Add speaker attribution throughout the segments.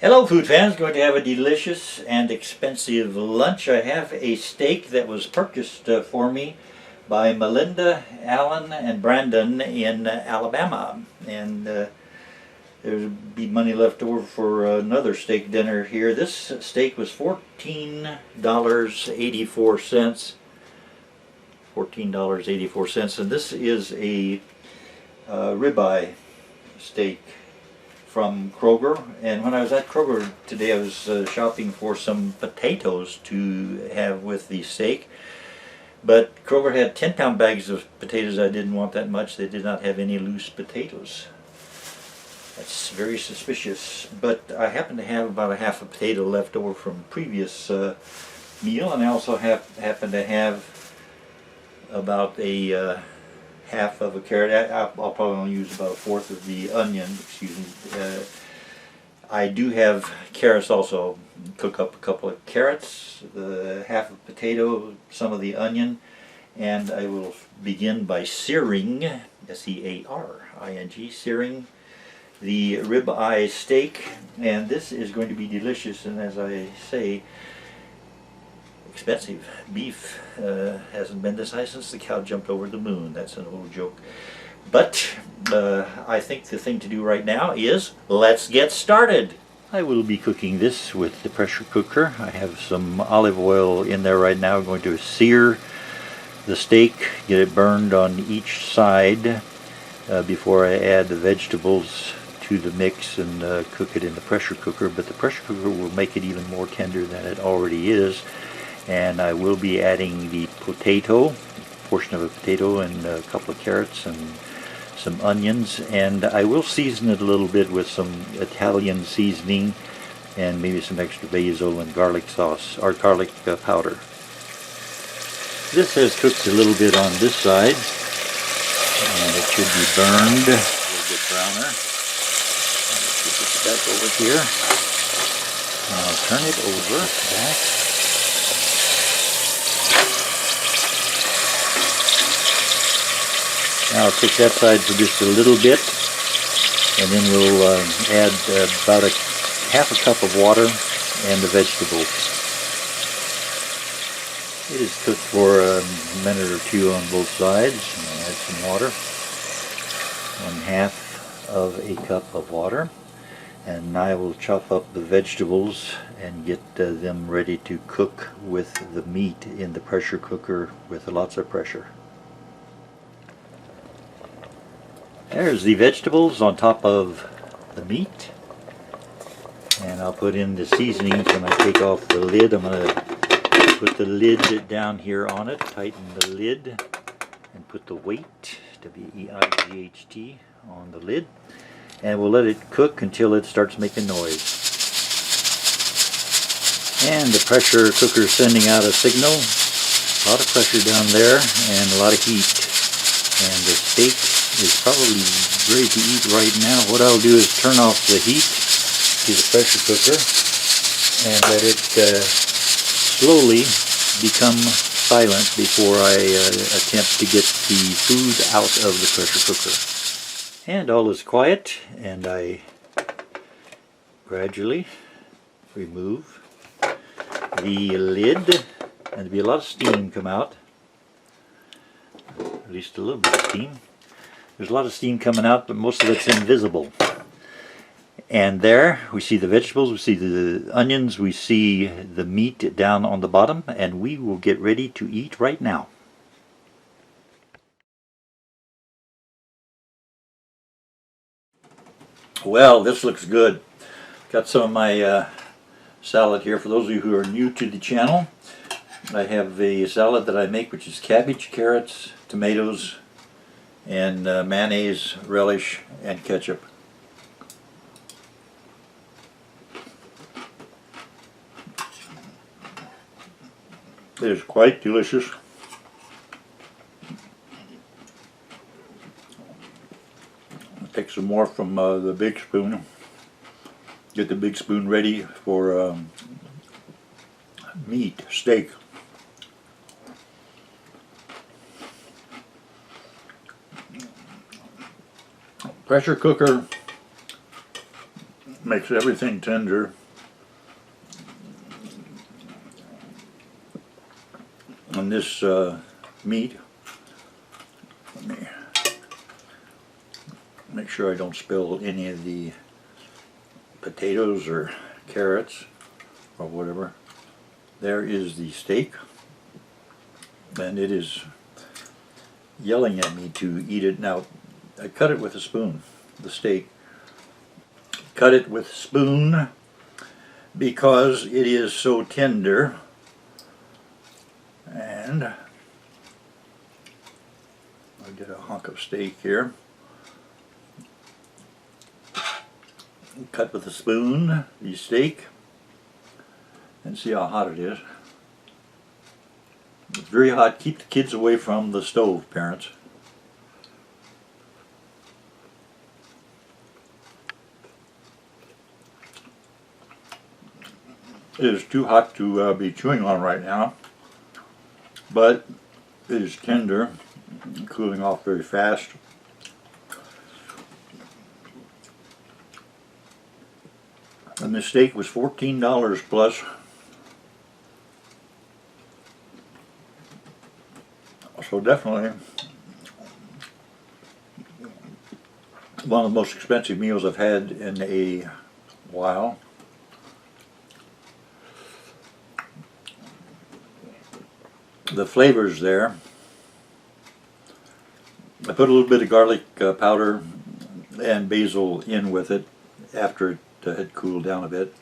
Speaker 1: Hello food fans, going to have a delicious and expensive lunch. I have a steak that was purchased for me by Melinda, Alan, and Brandon in Alabama. And there'll be money left over for another steak dinner here. This steak was $14.84. $14.84, and this is a ribeye steak from Kroger. And when I was at Kroger today, I was shopping for some potatoes to have with the steak. But Kroger had 10-pound bags of potatoes. I didn't want that much. They did not have any loose potatoes. That's very suspicious. But I happen to have about a half a potato left over from previous meal, and I also happen to have about a half of a carrot. I'll probably only use about a fourth of the onion, excuse me. I do have carrots also. Cook up a couple of carrots, half a potato, some of the onion, and I will begin by searing, S-E-A-R-I-N-G, searing the ribeye steak. And this is going to be delicious, and as I say, expensive. Beef hasn't been this high since the cow jumped over the moon. That's an old joke. But I think the thing to do right now is let's get started. I will be cooking this with the pressure cooker. I have some olive oil in there right now. I'm going to sear the steak, get it burned on each side before I add the vegetables to the mix and cook it in the pressure cooker. But the pressure cooker will make it even more tender than it already is. And I will be adding the potato, a portion of a potato, and a couple of carrots and some onions, and I will season it a little bit with some Italian seasoning and maybe some extra basil and garlic sauce, or garlic powder. This has cooked a little bit on this side, and it should be burned a little bit browner. Let's get this back over here. I'll turn it over back. Now I'll take that side for just a little bit, and then we'll add about half a cup of water and the vegetables. It is cooked for a minute or two on both sides. I'll add some water, 1/2 of a cup of water, and I will chop up the vegetables and get them ready to cook with the meat in the pressure cooker with lots of pressure. There's the vegetables on top of the meat, and I'll put in the seasonings when I take off the lid. I'm going to put the lid down here on it, tighten the lid, and put the weight, W-E-I-G-H-T, on the lid, and we'll let it cook until it starts making noise. And the pressure cooker is sending out a signal. A lot of pressure down there and a lot of heat, and the steak is probably ready to eat right now. What I'll do is turn off the heat to the pressure cooker and let it slowly become silent before I attempt to get the food out of the pressure cooker. And all is quiet, and I gradually remove the lid, and there'll be a lot of steam come out, at least a little bit of steam. There's a lot of steam coming out, but most of it's invisible. And there we see the vegetables, we see the onions, we see the meat down on the bottom, and we will get ready to eat right now. Well, this looks good. Got some of my salad here. For those of you who are new to the channel, I have a salad that I make, which is cabbage, carrots, tomatoes, and mayonnaise, relish, and ketchup. It is quite delicious. I'll take some more from the big spoon. Get the big spoon ready for meat, steak. Pressure cooker
Speaker 2: makes everything tender. And this meat, let me make sure I don't spill any of the potatoes or carrots or whatever. There is the steak, and it is yelling at me to eat it. Now, I cut it with a spoon, the steak. Cut it with a spoon because it is so tender. And I get a hunk of steak here. Cut with a spoon, the steak, and see how hot it is. It's very hot. Keep the kids away from the stove, parents. It is too hot to be chewing on right now, but it is tender, cooling off very fast. And the steak was $14 plus. So definitely one of the most expensive meals I've had in a while. The flavors there. I put a little bit of garlic powder and basil in with it after it had cooled down a bit.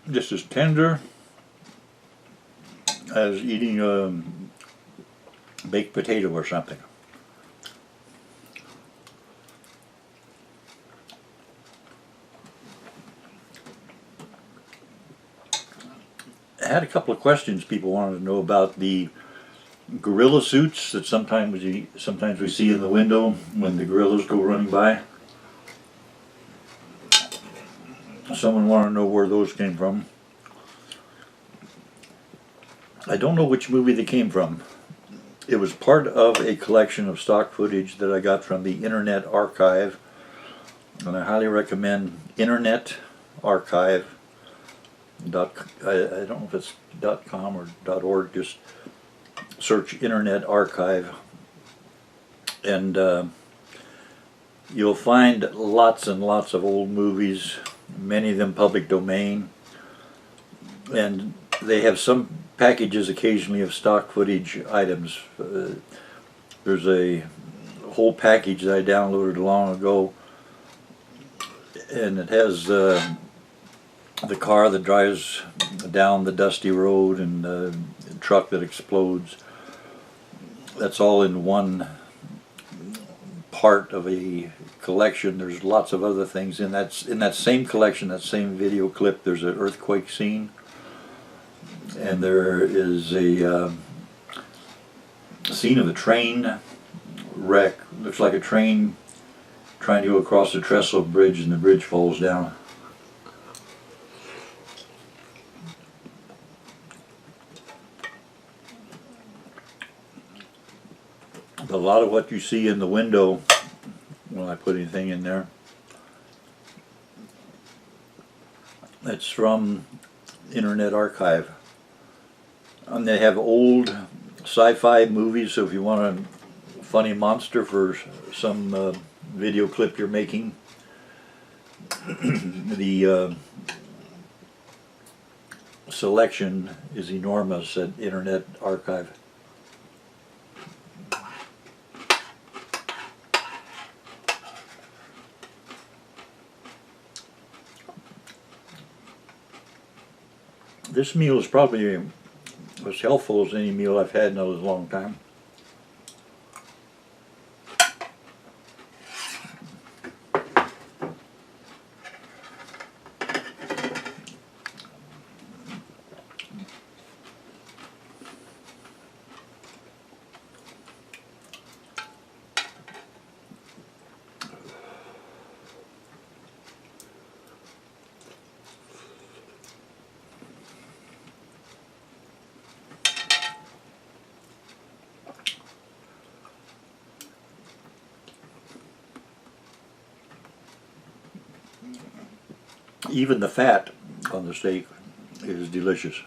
Speaker 2: Just as tender as eating a baked potato or something. I had a couple of questions people wanted to know about the gorilla suits that sometimes we see in the window when the gorillas go running by. Someone wanted to know where those came from. I don't know which movie they came from. It was part of a collection of stock footage that I got from the Internet Archive, and I highly recommend Internet Archive. I don't know if it's .com or .org. Just search Internet Archive, and you'll find lots and lots of old movies, many of them public domain, and they have some packages occasionally of stock footage items. There's a whole package that I downloaded long ago, and it has the car that drives down the dusty road and the truck that explodes. That's all in one part of a collection. There's lots of other things in that same collection, that same video clip. There's an earthquake scene, and there is a scene of a train wreck. Looks like a train trying to go across the trestle bridge, and the bridge falls down. A lot of what you see in the window, when I put anything in there, it's from Internet Archive. And they have old sci-fi movies, so if you want a funny monster for some video clip you're making, the selection is enormous at Internet Archive. This meal is probably as helpful as any meal I've had in a long time. even the fat on the steak is delicious.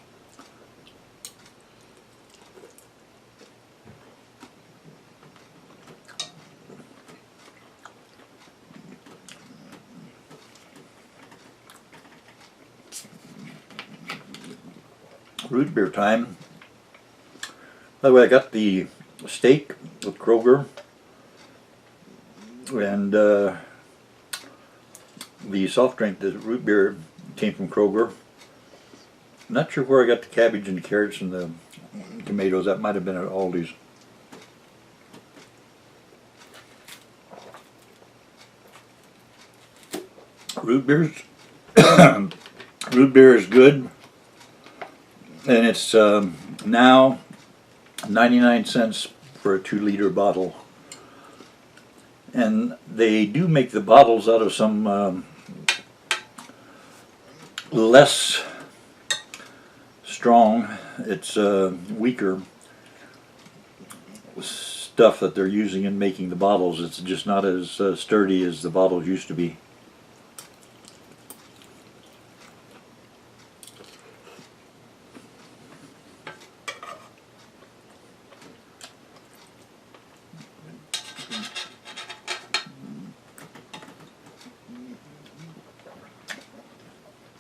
Speaker 2: Root beer time. By the way, I got the steak with Kroger, and the soft drink, the root beer, came from Kroger. Not sure where I got the cabbage and the carrots and the tomatoes. That might have been at Aldi's. Root beer's root beer is good, and it's now 99 cents for a 2-liter bottle. And they do make the bottles out of some less strong, it's weaker stuff that they're using in making the bottles. It's just not as sturdy as the bottles used to be.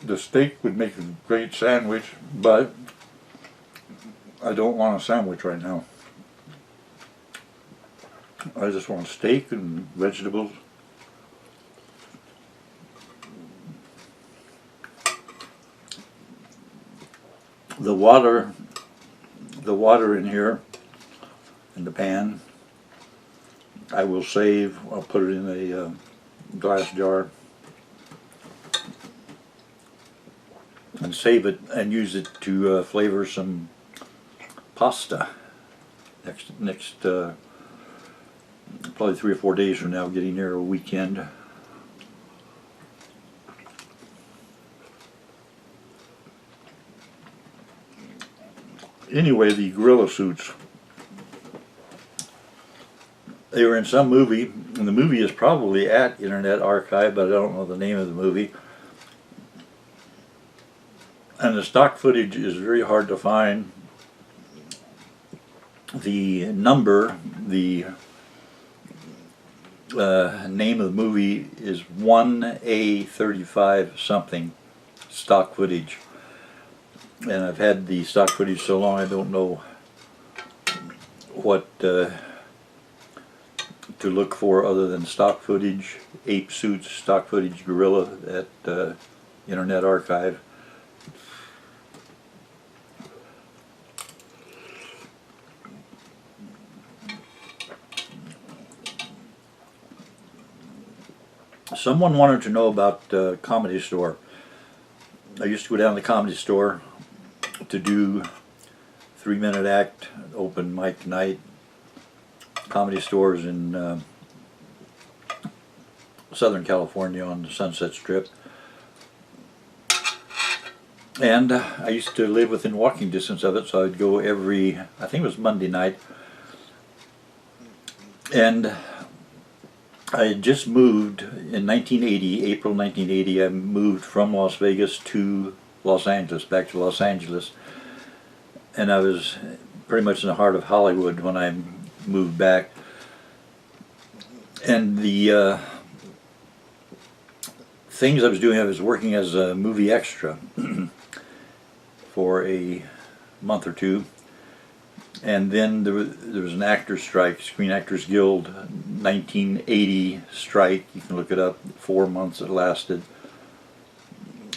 Speaker 2: The steak would make a great sandwich, but I don't want a sandwich right now. I just want steak and vegetables. The water in here, in the pan, I will save. I'll put it in a glass jar and save it and use it to flavor some pasta next probably 3 or 4 days from now, getting near a weekend. Anyway, the gorilla suits, they were in some movie, and the movie is probably at Internet Archive, but I don't know the name of the movie. And the stock footage is very hard to find. The number, the name of the movie is 1A35 something, stock footage. And I've had the stock footage so long I don't know what to look for other than stock footage, ape suits, stock footage, gorilla at Internet Archive. Someone wanted to know about Comedy Store. I used to go down to the Comedy Store to do 3-minute act, open mic night. Comedy stores in Southern California on the Sunset Strip. And I used to live within walking distance of it, so I'd go every, I think it was Monday night. And I had just moved in 1980, April 1980, I moved from Las Vegas to Los Angeles, back to Los Angeles. And I was pretty much in the heart of Hollywood when I moved back. And the things I was doing, I was working as a movie extra for a month or two. And then there was an actors strike, Screen Actors Guild 1980 strike. You can look it up. 4 months it lasted.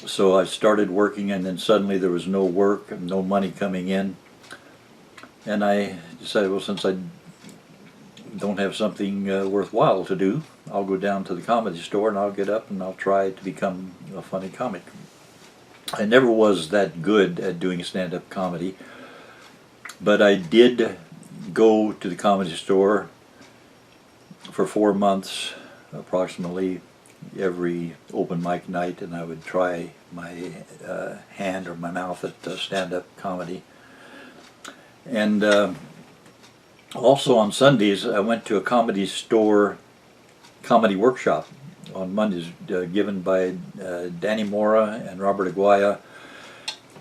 Speaker 2: So I started working, and then suddenly there was no work and no money coming in. And I decided, well, since I don't have something worthwhile to do, I'll go down to the Comedy Store and I'll get up and I'll try to become a funny comic. I never was that good at doing stand-up comedy. But I did go to the Comedy Store for 4 months, approximately, every open mic night, and I would try my hand or my mouth at stand-up comedy. And also on Sundays, I went to a Comedy Store comedy workshop on Mondays, given by Danny Mora and Robert Aguaya.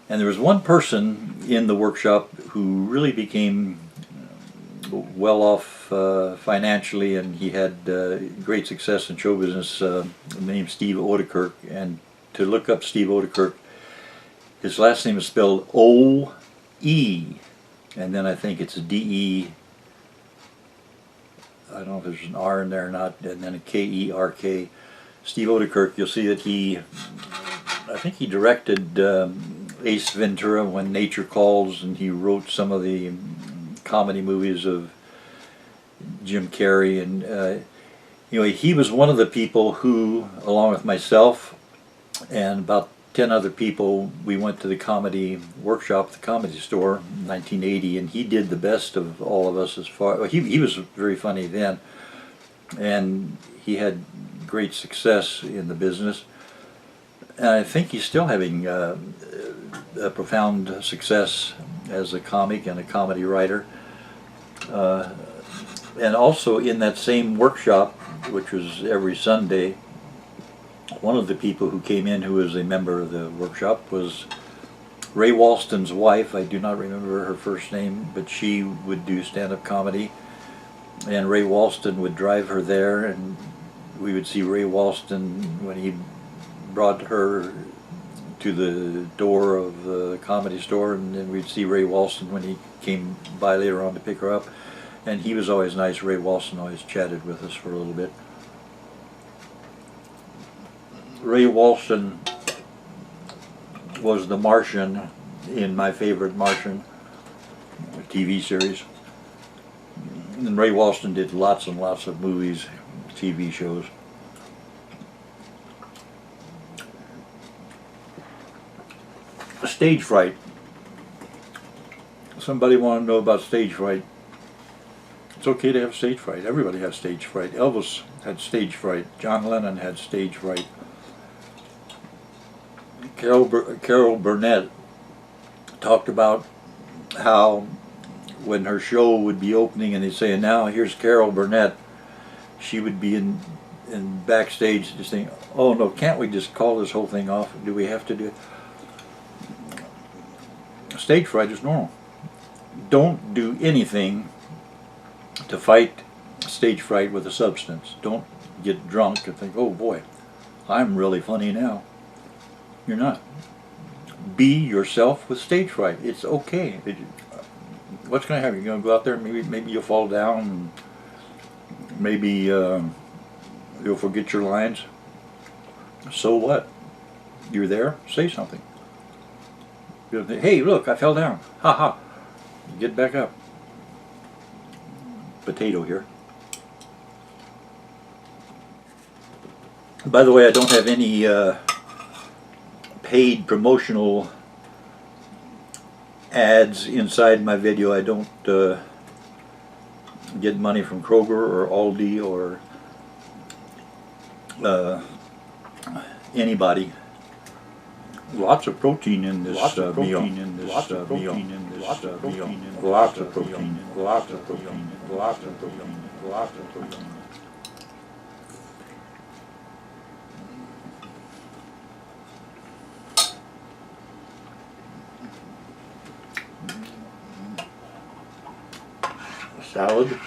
Speaker 2: And there was one person in the workshop who really became well off financially, and he had great success in show business, named Steve Odekirk. And to look up Steve Odekirk, his last name is spelled O-E, and then I think it's D-E, I don't know if there's an R in there or not, and then a K-E-R-K. Steve Odekirk, you'll see that I think he directed Ace Ventura, When Nature Calls, and he wrote some of the comedy movies of Jim Carrey. And he was one of the people who, along with myself and about 10 other people, we went to the comedy workshop at the Comedy Store in 1980, and he did the best of all of us as far. Well, he was very funny then, and he had great success in the business. And I think he's still having a profound success as a comic and a comedy writer. And also in that same workshop, which was every Sunday, one of the people who came in who was a member of the workshop was Ray Walston's wife. I do not remember her first name, but she would do stand-up comedy. And Ray Walston would drive her there, and we would see Ray Walston when he brought her to the door of the Comedy Store, and then we'd see Ray Walston when he came by later on to pick her up. And he was always nice. Ray Walston always chatted with us for a little bit. Ray Walston was the Martian in my favorite Martian TV series. And Ray Walston did lots and lots of movies, TV shows. Stage fright. Somebody want to know about stage fright? It's okay to have stage fright. Everybody has stage fright. Elvis had stage fright. John Lennon had stage fright. Carol Burnett talked about how when her show would be opening and they'd say, and now here's Carol Burnett, she would be in backstage just thinking, oh no, can't we just call this whole thing off? Do we have to do it? Stage fright is normal. Don't do anything to fight stage fright with a substance. Don't get drunk and think, oh boy, I'm really funny now. You're not. Be yourself with stage fright. It's okay. What's going to happen? You're going to go out there and maybe you'll fall down, and maybe you'll forget your lines. So what? You're there, say something. You'll think, hey, look, I fell down. Ha ha. Get back up. Potato here. By the way, I don't have any paid promotional ads inside my video. I don't get money from Kroger or Aldi or anybody. Lots of protein in this meal. Lots of protein in this meal. Lots of protein. Lots of protein. Lots of protein. Lots of protein. Salad.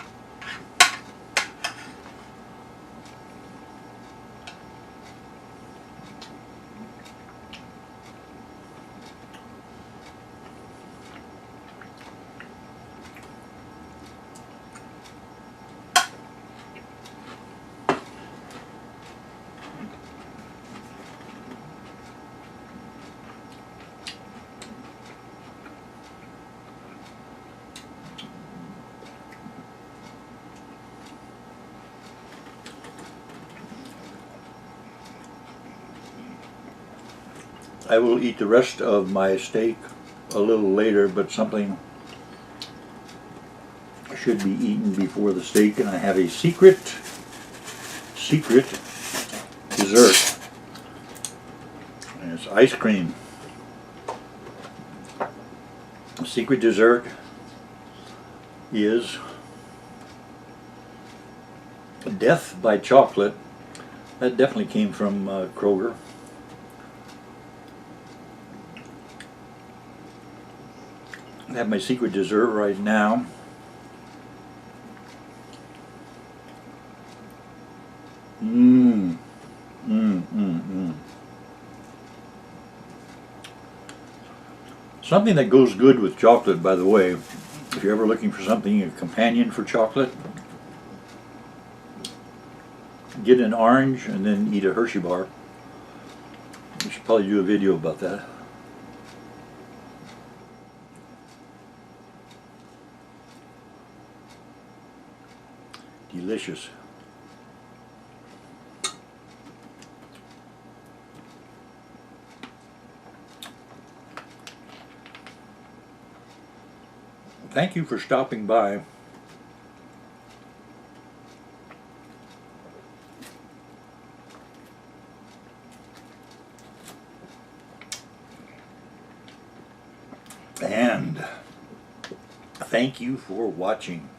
Speaker 2: I will eat the rest of my steak a little later, but something should be eaten before the steak, and I have a secret dessert, and it's ice cream. The secret dessert is death by chocolate That definitely came from Kroger. I have my secret dessert right now. Mmm. Mmm, mmm, mmm. Something that goes good with chocolate, by the way, if you're ever looking for something, a companion for chocolate, get an orange and then eat a Hershey bar. We should probably do a video about that. Delicious. Thank you for stopping by. And thank you for watching.